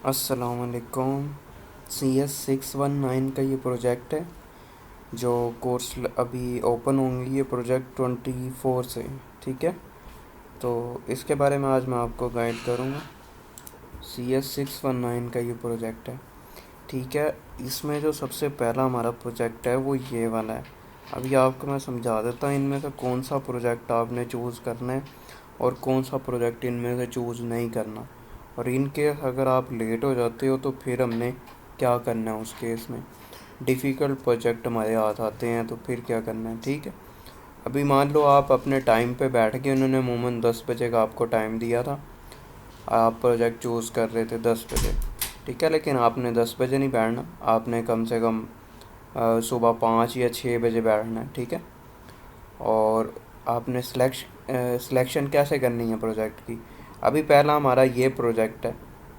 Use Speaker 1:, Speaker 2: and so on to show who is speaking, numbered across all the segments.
Speaker 1: अस्सलामुअलैकुम। CS619 का ये प्रोजेक्ट है जो कोर्स अभी ओपन होंगी ये प्रोजेक्ट 24 से। ठीक है, तो इसके बारे में आज मैं आपको गाइड करूँगा। CS619 का ये प्रोजेक्ट है। ठीक है, इसमें जो सबसे पहला हमारा प्रोजेक्ट है वो ये वाला है। अभी आपको मैं समझा देता हूँ इनमें से कौन सा प्रोजेक्ट आपने चूज़ करना है और कौन सा प्रोजेक्ट इनमें से चूज़ नहीं करना। और इन केस अगर आप लेट हो जाते हो तो फिर हमने क्या करना है उस केस में। डिफ़िकल्ट प्रोजेक्ट हमारे हाथ आते हैं तो फिर क्या करना है। ठीक है, अभी मान लो आप अपने टाइम पे बैठ के, उन्होंने अमूमन 10 बजे का आपको टाइम दिया था, आप प्रोजेक्ट चूज़ कर रहे थे 10 बजे। ठीक है, लेकिन आपने 10 बजे नहीं बैठना, आपने कम से कम सुबह 5 या 6 बजे बैठना है। ठीक है, और आपने सिलेक्शन कैसे करनी है प्रोजेक्ट की। अभी पहला हमारा ये प्रोजेक्ट है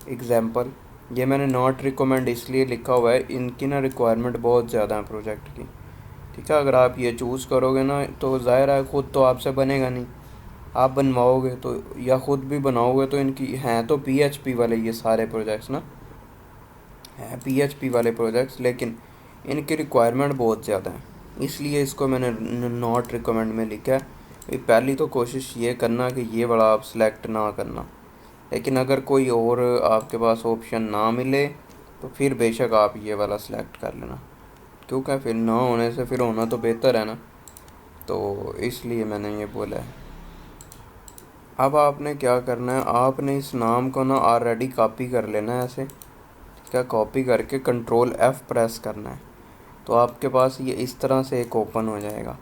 Speaker 1: एग्ज़ाम्पल। ये मैंने नॉट रिकमेंड इसलिए लिखा हुआ है, इनकी ना रिक्वायरमेंट बहुत ज़्यादा है प्रोजेक्ट की। ठीक है, अगर आप ये चूज़ करोगे ना तो ज़ाहिर है ख़ुद तो आपसे बनेगा नहीं, आप बनवाओगे तो या ख़ुद भी बनाओगे तो इनकी हैं तो PHP वाले ये सारे प्रोजेक्ट्स ना हैं PHP वाले प्रोजेक्ट्स, लेकिन इनकी रिक्वायरमेंट बहुत ज़्यादा है, इसलिए इसको मैंने नॉट रिकमेंड में लिखा है। पहली तो कोशिश ये करना कि ये वाला आप सिलेक्ट ना करना, लेकिन अगर कोई और आपके पास ऑप्शन ना मिले तो फिर बेशक आप ये वाला सिलेक्ट कर लेना, क्योंकि फिर ना होने से फिर होना तो बेहतर है ना, तो इसलिए मैंने ये बोला है। अब आपने क्या करना है, आपने इस नाम को ना ऑलरेडी कॉपी कर लेना है ऐसे। ठीक है, कॉपी करके Ctrl+F प्रेस करना है तो आपके पास ये इस तरह से एक ओपन हो जाएगा।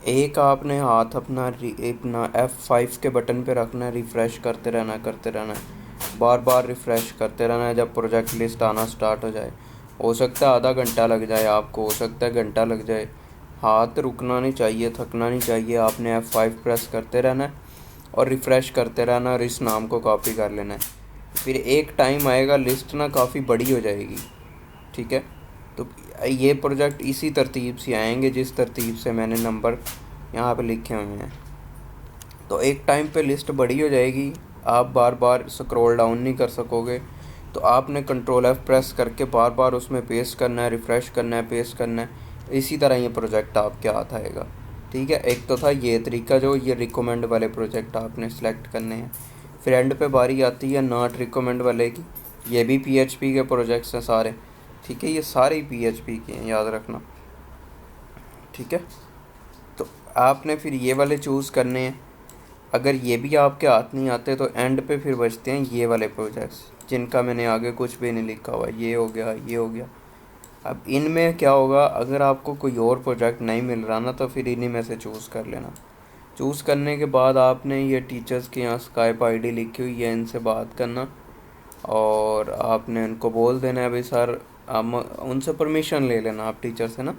Speaker 1: एक आपने हाथ अपना अपना F5 के बटन पे रखना है, रिफ़्रेश करते रहना है, बार बार रिफ़्रेश करते रहना है जब प्रोजेक्ट लिस्ट आना स्टार्ट हो जाए। हो सकता है आधा घंटा लग जाए आपको, हो सकता है घंटा लग जाए। हाथ रुकना नहीं चाहिए, थकना नहीं चाहिए, आपने F5 प्रेस करते रहना है और रिफ़्रेश करते रहना और इस नाम को कॉपी कर लेना है। फिर एक टाइम आएगा लिस्ट ना काफ़ी बड़ी हो जाएगी। ठीक है, तो ये प्रोजेक्ट इसी तरतीब से आएंगे जिस तरतीब से मैंने नंबर यहाँ पे लिखे हुए हैं। तो एक टाइम पे लिस्ट बड़ी हो जाएगी, आप बार बार स्क्रॉल डाउन नहीं कर सकोगे, तो आपने Ctrl+F प्रेस करके बार बार उसमें पेस्ट करना है, रिफ़्रेश करना है, पेस्ट करना है। इसी तरह ये प्रोजेक्ट आपके हाथ आएगा। ठीक है, एक तो था ये तरीका जो ये रिकमेंड वाले प्रोजेक्ट आपने सेलेक्ट करने हैं। फिर एंड पे बारी आती है नॉट रिकमेंड वाले की। ये भी PHP के प्रोजेक्ट्स हैं सारे। ठीक है, ये सारे PHP के हैं, याद रखना। ठीक है, तो आपने फिर ये वाले चूज़ करने हैं। अगर ये भी आपके हाथ नहीं आते तो एंड पे फिर बचते हैं ये वाले प्रोजेक्ट्स जिनका मैंने आगे कुछ भी नहीं लिखा हुआ। ये हो गया, ये हो गया। अब इनमें क्या होगा, अगर आपको कोई और प्रोजेक्ट नहीं मिल रहा ना तो फिर इन्हीं में से चूज़ कर लेना। चूज़ करने के बाद आपने ये टीचर्स के यहाँ स्काइप ID लिखी हुई है, इनसे बात करना और आपने उनको बोल देना है भाई सर, हम उनसे परमिशन ले लेना आप टीचर से ना,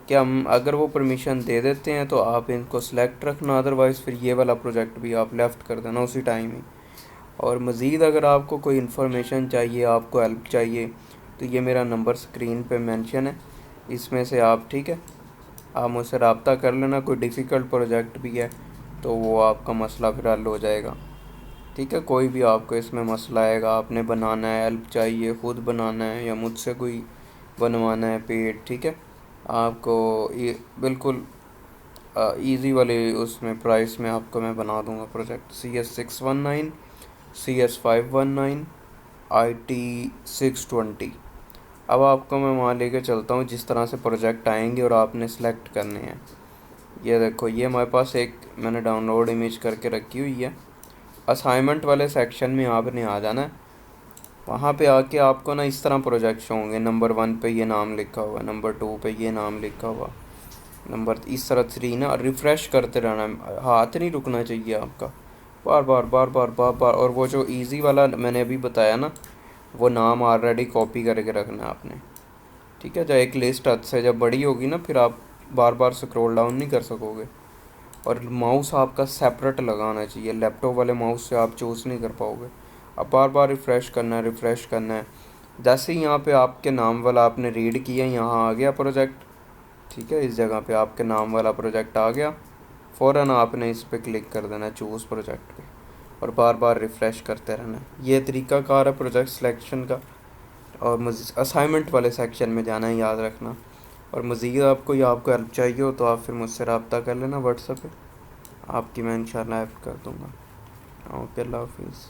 Speaker 1: कि हम अगर वो परमिशन दे देते हैं तो आप इनको सेलेक्ट रखना, अदरवाइज़ फिर ये वाला प्रोजेक्ट भी आप लेफ़्ट कर देना उसी टाइम ही। और मज़ीद अगर आपको कोई इन्फॉर्मेशन चाहिए, आपको हेल्प चाहिए, तो ये मेरा नंबर स्क्रीन पे मेंशन है, इसमें से आप, ठीक है, आप मुझसे रब्ता कर लेना। कोई डिफ़िकल्ट प्रोजेक्ट भी है तो वो आपका मसला फिर हल हो जाएगा। ठीक है, कोई भी आपको इसमें मसला आएगा, आपने बनाना है, हेल्प चाहिए, ख़ुद बनाना है या मुझसे कोई बनवाना है पेड, ठीक है, आपको ये बिल्कुल इजी वाले उसमें प्राइस में आपको मैं बना दूंगा प्रोजेक्ट। CS619, CS519, IT620। अब आपको मैं वहाँ लेके चलता हूँ जिस तरह से प्रोजेक्ट आएंगे और आपने सेलेक्ट करने हैं। ये देखो, ये हमारे पास एक मैंने डाउनलोड इमेज करके रखी हुई है। असाइनमेंट वाले सेक्शन में आपने आ जाना है। वहाँ पे आके आपको ना इस तरह प्रोजेक्ट शो होंगे। नंबर 1 पे ये नाम लिखा हुआ, नंबर 2 पे ये नाम लिखा हुआ, नंबर इस तरह 3 ना, रिफ़्रेश करते रहना है, हाथ नहीं रुकना चाहिए आपका, बार बार बार बार बार बार। और वो जो इजी वाला मैंने अभी बताया ना, वो नाम ऑलरेडी कॉपी करके रखना है आपने। ठीक है, जब एक लिस्ट हद से जब बड़ी होगी ना फिर आप बार बार स्क्रॉल डाउन नहीं कर सकोगे। और माउस आपका सेपरेट लगाना चाहिए, लैपटॉप वाले माउस से आप चूज़ नहीं कर पाओगे। अब बार बार रिफ़्रेश करना है, रिफ़्रेश करना है। जैसे ही यहाँ पे आपके नाम वाला आपने रीड किया, यहाँ आ गया प्रोजेक्ट। ठीक है, इस जगह पे आपके नाम वाला प्रोजेक्ट आ गया, फ़ौरन आपने इस पे क्लिक कर देना चूज़ प्रोजेक्ट पे। और बार बार रिफ़्रेश करते रहना है। ये तरीक़ाकार है प्रोजेक्ट सिलेक्शन का। और असाइनमेंट वाले सेक्शन में जाना है, याद रखना। और मज़ीद आपको हेल्प चाहिए हो तो आप फिर मुझसे रब्ता कर लेना व्हाट्सएप पे, आपकी मैं इंशाल्लाह हेल्प कर दूँगा। ओके, अल्लाह हाफिज़।